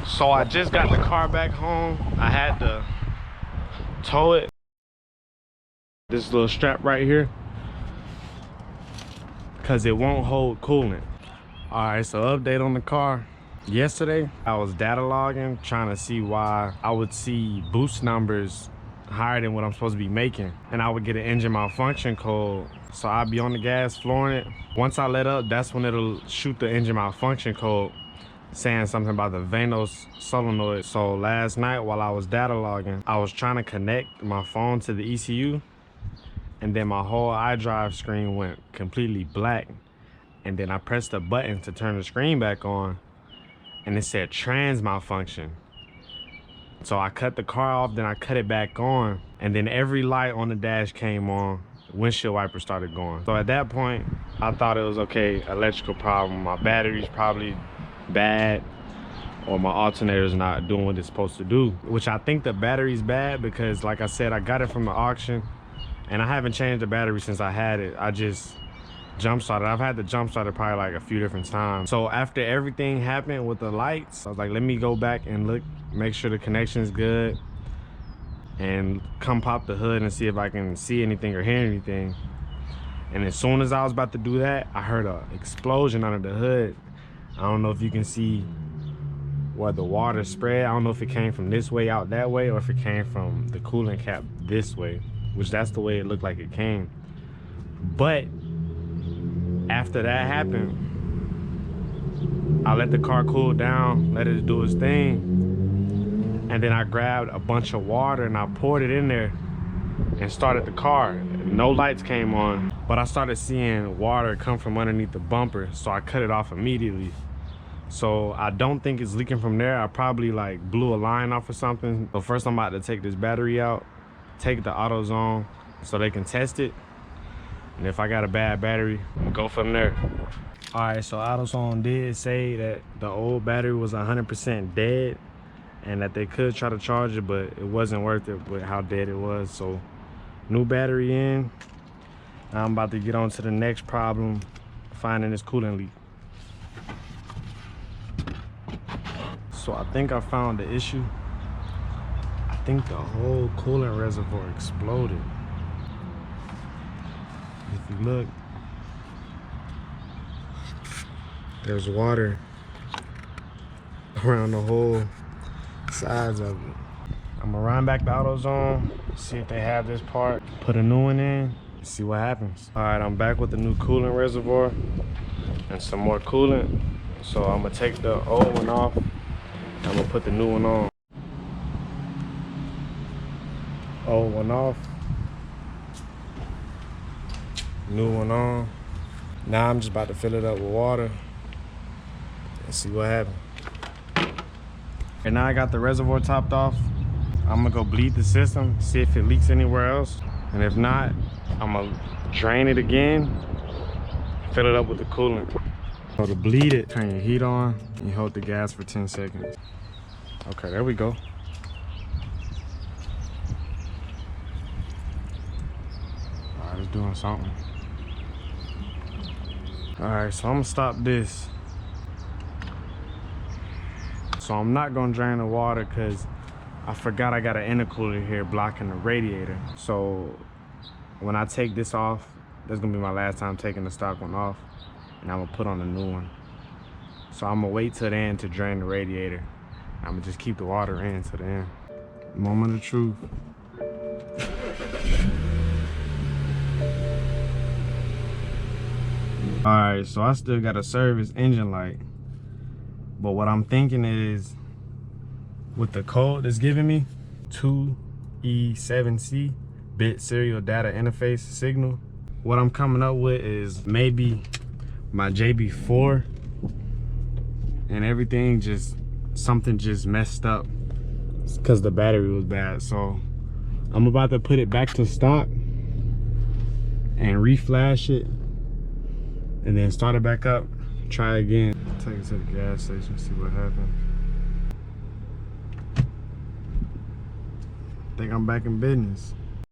So I just got the car back home. I had to tow it. This little strap right here, because it won't hold coolant. All right, so update on the car. Yesterday, I was data logging, trying to see why I would see boost numbers higher than what I'm supposed to be making. And I would get an engine malfunction code. So I'd be on the gas, flooring it. Once I let up, that's when it'll shoot the engine malfunction code, saying something about the Vanos solenoid. So last night while I was data logging, I was trying to connect my phone to the ECU, and then my whole iDrive screen went completely black. And then I pressed the button to turn the screen back on, and it said trans malfunction. So I cut the car off, then I cut it back on, and then every light on the dash came on, windshield wiper started going. So at that point, I thought it was okay, electrical problem. My battery's probably bad, or my alternator's not doing what it's supposed to do, which I think the battery's bad because, like I said, I got it from the auction, and I haven't changed the battery since I had it. I just jump started. I've had the jump started probably like a few different times. So after everything happened with the lights, I was like, let me go back and look, make sure the connection's good, and come pop the hood and see if I can see anything or hear anything. And as soon as I was about to do that, I heard an explosion under the hood. I don't know if you can see where the water spread. I don't know if it came from this way out that way, or if it came from the coolant cap this way, which that's the way it looked like it came. But after that happened, I let the car cool down, let it do its thing, and then I grabbed a bunch of water and I poured it in there and started the car. No lights came on, but I started seeing water come from underneath the bumper, so I cut it off immediately. So I don't think it's leaking from there. I probably like blew a line off or something. So first I'm about to take this battery out, take the AutoZone so they can test it. And if I got a bad battery, I'm gonna go from there. All right, so AutoZone did say that the old battery was 100% dead and that they could try to charge it, but it wasn't worth it with how dead it was. So new battery in. Now I'm about to get on to the next problem, finding this coolant leak. So I think I found the issue. I think the whole coolant reservoir exploded. If you look, there's water around the whole sides of it. I'm gonna run back to AutoZone, see if they have this part, put a new one in, see what happens. All right, I'm back with the new coolant reservoir and some more coolant. So I'm gonna take the old one off, I'm gonna put the new one on. Old one off, new one on. Now I'm just about to fill it up with water and see what happens. And now I got the reservoir topped off. I'm gonna go bleed the system, see if it leaks anywhere else. And if not, I'm gonna drain it again, fill it up with the coolant. So to bleed it, turn your heat on and hold the gas for 10 seconds. Okay, there we go. All right, it's doing something. All right, so I'm gonna stop this. So I'm not gonna drain the water because I forgot I got an intercooler here blocking the radiator. So when I take this off, that's gonna be my last time taking the stock one off, and I'm gonna put on a new one. So I'm gonna wait till the end to drain the radiator. I'm gonna just keep the water in to the end. Moment of truth. All right, so I still got a service engine light. But what I'm thinking is, with the code it's giving me, 2E7C, bit serial data interface signal, what I'm coming up with is maybe my JB4 and everything something just messed up because the battery was bad. So I'm about to put it back to stock and reflash it and then start it back up, try again. Take it to the gas station, see what happens. I think I'm back in business.